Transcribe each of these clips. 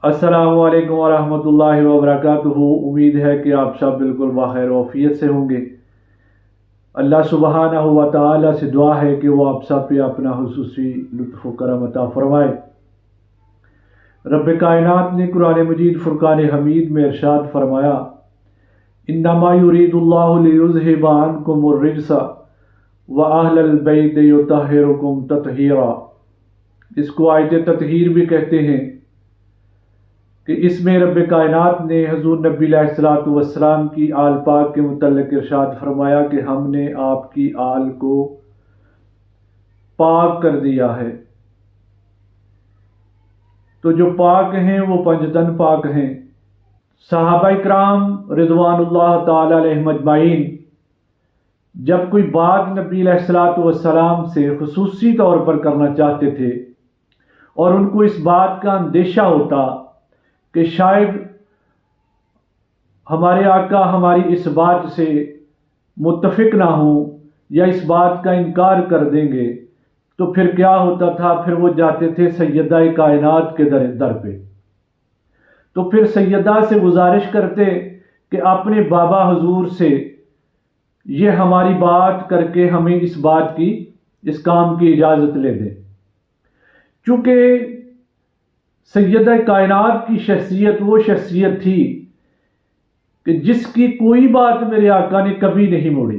अस्सलामु अलैकुम वरहमतुल्लाहि वबरकातुहू। उम्मीद है कि आप सब बिल्कुल बखैर वफ़ियत से होंगे। अल्लाह सुबहानहू व तआला से दुआ है कि वो आप सब पे अपना हुसूसी लुत्फ़ व करम अता फरमाए। रब कायनात ने कुरान मजीद फुरकान हमीद में इरशाद फरमाया, इन्नमा युरीदुल्लाहु लियुज़हिबा अन्कुमुर रिज्सा व अहलल बैत युतहिरुकुम तत्हीरा। इसको आयत तत्हीर भी कहते हैं कि इसमें रब कायनात ने हजूर नबी अलैहिस्सलातु वस्सलाम की आल पाक के मुतल्लिक़ इरशाद फरमाया कि हमने आपकी आल को पाक कर दिया है। तो जो पाक हैं वो पंजतन पाक हैं। सहाबा इकराम रिज़वानुल्लाह ताला अलैहिम अजमाइन जब कोई बात नबी अलैहिस्सलातु वस्सलाम से खुसूसी तौर पर करना चाहते थे और उनको इस बात का अंदेशा होता कि शायद हमारे आका हमारी इस बात से मुत्तफिक ना हो या इस बात का इनकार कर देंगे, तो फिर क्या होता था, फिर वो जाते थे सैयदा कायनात के दर पे। तो फिर सैयदा से गुजारिश करते कि अपने बाबा हुजूर से ये हमारी बात करके हमें इस काम की इजाज़त ले दें। चूँकि सैयदा कायनात की शख्सियत वो शख्सियत थी कि जिसकी कोई बात मेरे आका ने कभी नहीं मोड़ी।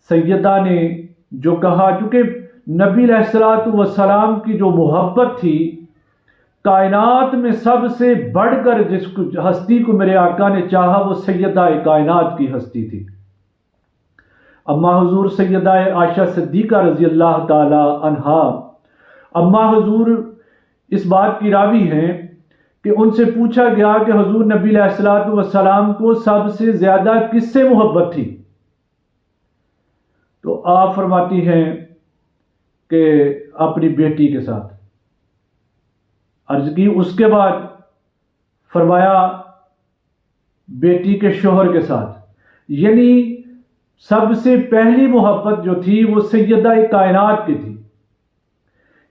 सैयदा ने जो कहा, चूँकि नबी अलैहिस्सलातु वस्सलाम की जो मोहब्बत थी, कायनात में सबसे बढ़कर जिसको हस्ती को मेरे आका ने चाहा वो सैयदा कायनात की हस्ती थी। अम्मा हुजूर सैयदा आयशा सिद्दीक़ा रज़ी अल्लाह ताला अन्हा, अम्मा हुजूर इस बात की रावी हैं कि उनसे पूछा गया कि हुजूर नबी अलैहिस्सलातु वस्सलाम को सबसे ज़्यादा किससे मोहब्बत थी? तो आप फरमाती हैं कि अपनी बेटी के साथ। अर्ज की, उसके बाद फरमाया बेटी के शोहर के साथ। यानी सबसे पहली मोहब्बत जो थी वो सैयदा कायनात की थी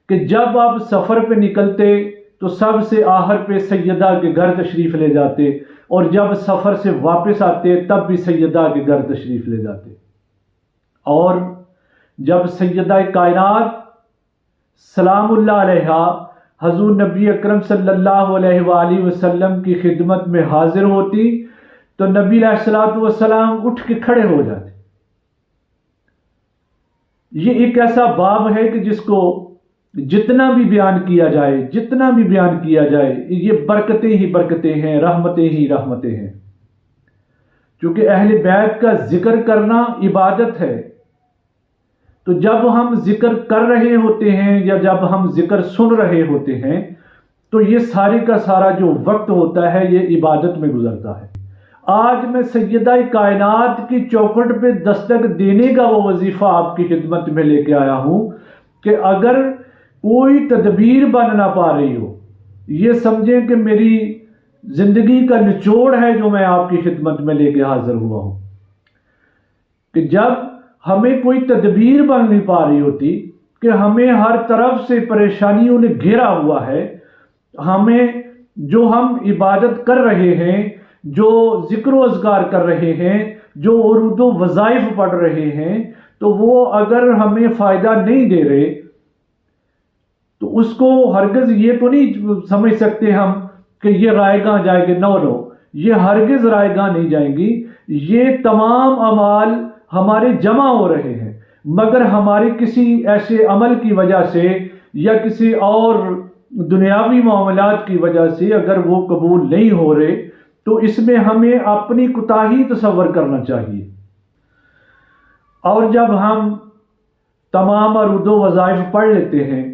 कि जब आप सफ़र पे निकलते तो सबसे आखिर पे सैयदा के घर तशरीफ़ ले जाते और जब सफ़र से वापस आते तब भी सैयदा के घर तशरीफ़ ले जाते। और जब सैयदा कायनात सलामुल्लाह अलैहा हजूर नबी अकरम सल्लल्लाहु अलैहि वसल्लम की खिदमत में हाजिर होती तो नबी अलैहिस्सलातु वस्सलाम उठ के खड़े हो जाते। ये एक ऐसा बाब है कि जिसको जितना भी बयान किया जाए ये बरकतें ही बरकतें हैं, रहमतें ही रहमतें हैं। क्योंकि अहले बैत का जिक्र करना इबादत है। तो जब हम जिक्र कर रहे होते हैं या जब हम जिक्र सुन रहे होते हैं तो ये सारे का सारा जो वक्त होता है ये इबादत में गुजरता है। आज मैं सैयदा कायनात की चौखट पे दस्तक देने का वो वजीफा आपकी खिदमत में लेके आया हूं कि अगर कोई तदबीर बन ना पा रही हो, ये समझें कि मेरी जिंदगी का निचोड़ है जो मैं आपकी खिदमत में लेके हाजिर हुआ हूं। कि जब हमें कोई तदबीर बन नहीं पा रही होती कि हमें हर तरफ से परेशानियों ने घेरा हुआ है, हमें जो हम इबादत कर रहे हैं, जो जिक्र व अज़कार कर रहे हैं, जो उर्द वज़ाइफ पढ़ रहे हैं, तो वो अगर हमें फ़ायदा नहीं दे रहे तो उसको हरगिज़ ये तो नहीं समझ सकते हम कि ये रायगां जाएंगे। नो, ये हरगिज़ रायगां नहीं जाएंगी। ये तमाम अमाल हमारे जमा हो रहे हैं, मगर हमारे किसी ऐसे अमल की वजह से या किसी और दुनियावी मामलात की वजह से अगर वो कबूल नहीं हो रहे तो इसमें हमें अपनी कोताही तसव्वुर करना चाहिए। और जब हम तमाम उर्द वज़ाइफ पढ़ लेते हैं,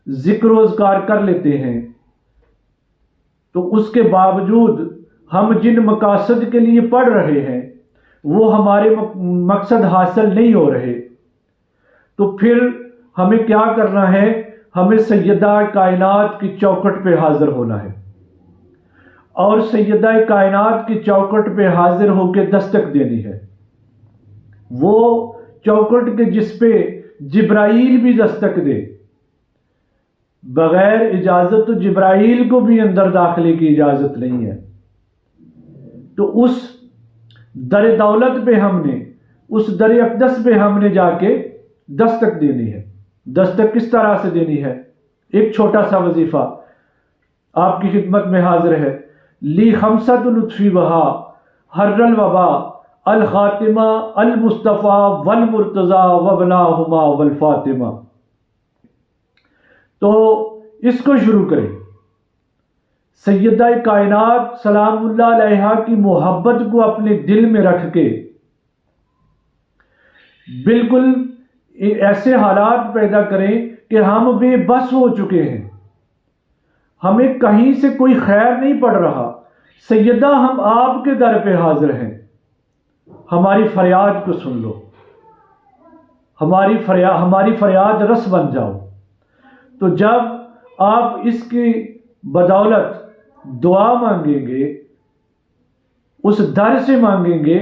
जिक्र व अज़कार कर लेते हैं, तो उसके बावजूद हम जिन मकासद के लिए पढ़ रहे हैं वो हमारे मकसद हासिल नहीं हो रहे, तो फिर हमें क्या करना है? हमें सैयदा कायनात की चौखट पे हाजिर होना है और सैयदा कायनात की चौखट पे हाजिर होकर दस्तक देनी है। वो चौखट के जिस पे जिब्राइल भी दस्तक दे, بغیر اجازت تو جبرائیل کو بھی اندر داخلے کی اجازت نہیں ہے. تو اس در دولت پہ ہم نے، اس در اقدس پہ ہم نے جا کے دستک دینی ہے. دستک کس طرح سے دینی ہے؟ ایک چھوٹا سا وظیفہ آپ کی خدمت میں حاضر ہے. لی خمسۃ لطفی وہا حر الوبا الخاتمہ المصطفیٰ والمرتضیٰ وابناہما والفاطمہ. تو اس کو شروع کریں. سیدہ کائنات سلام اللہ علیہا کی محبت کو اپنے دل میں رکھ کے بالکل ایسے حالات پیدا کریں کہ ہم بے بس ہو چکے ہیں، ہمیں کہیں سے کوئی خیر نہیں پڑ رہا. سیدہ ہم آپ کے در پہ حاضر ہیں، ہماری فریاد کو سن لو، ہماری فریاد رس بن جاؤ. تو جب آپ اس کی بدولت دعا مانگیں گے، اس در سے مانگیں گے،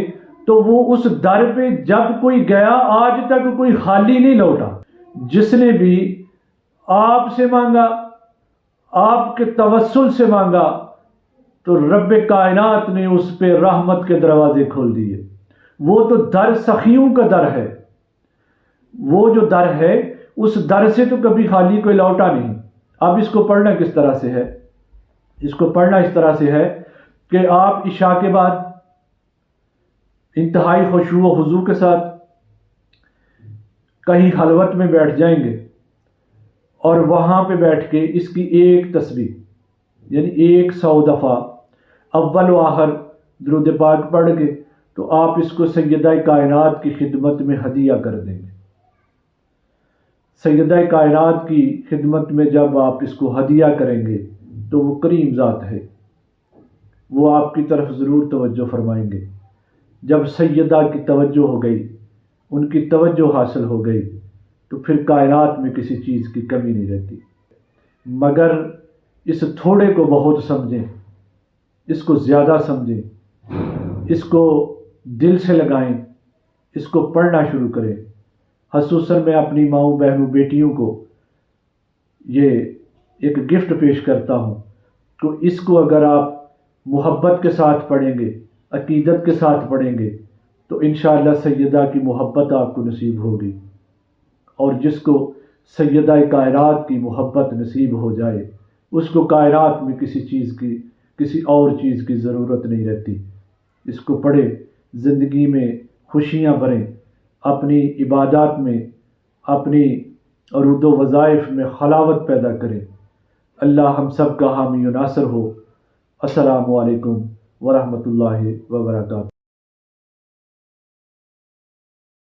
تو وہ اس در پہ جب کوئی گیا آج تک کوئی خالی نہیں لوٹا. جس نے بھی آپ سے مانگا، آپ کے توسل سے مانگا، تو رب کائنات نے اس پہ رحمت کے دروازے کھول دیے. وہ تو در سخیوں کا در ہے، وہ جو در ہے اس در سے تو کبھی خالی کوئی لوٹا نہیں. اب اس کو پڑھنا کس طرح سے ہے؟ اس کو پڑھنا اس طرح سے ہے کہ آپ عشاء کے بعد انتہائی خشوع و خضوع کے ساتھ کہیں خلوت میں بیٹھ جائیں گے، اور وہاں پہ بیٹھ کے اس کی ایک تسبیح یعنی 100 دفعہ اول و آخر درود پاک پڑھ کے تو آپ اس کو سیدہ کائنات کی خدمت میں ہدیہ کر دیں گے. سیدہ کائنات کی خدمت میں جب آپ اس کو ہدیہ کریں گے تو وہ کریم ذات ہے، وہ آپ کی طرف ضرور توجہ فرمائیں گے. جب سیدہ کی توجہ ہو گئی، ان کی توجہ حاصل ہو گئی، تو پھر کائنات میں کسی چیز کی کمی نہیں رہتی. مگر اس تھوڑے کو بہت سمجھیں، اس کو زیادہ سمجھیں، اس کو دل سے لگائیں، اس کو پڑھنا شروع کریں. خصوصاً میں اپنی ماؤں بہنوں بیٹیوں کو یہ ایک گفٹ پیش کرتا ہوں تو اس کو اگر آپ محبت کے ساتھ پڑھیں گے، عقیدت کے ساتھ پڑھیں گے، تو انشاءاللہ سیدہ کی محبت آپ کو نصیب ہوگی. اور جس کو سیدہ کائنات کی محبت نصیب ہو جائے اس کو کائنات میں کسی اور چیز کی ضرورت نہیں رہتی. اس کو پڑھیں، زندگی میں خوشیاں بھریں، اپنی عبادات میں، اپنی عروض و وظائف میں خلاوت پیدا کریں. اللہ ہم سب کا حامی و ناصر ہو. السلام علیکم ورحمۃ اللہ وبرکاتہ.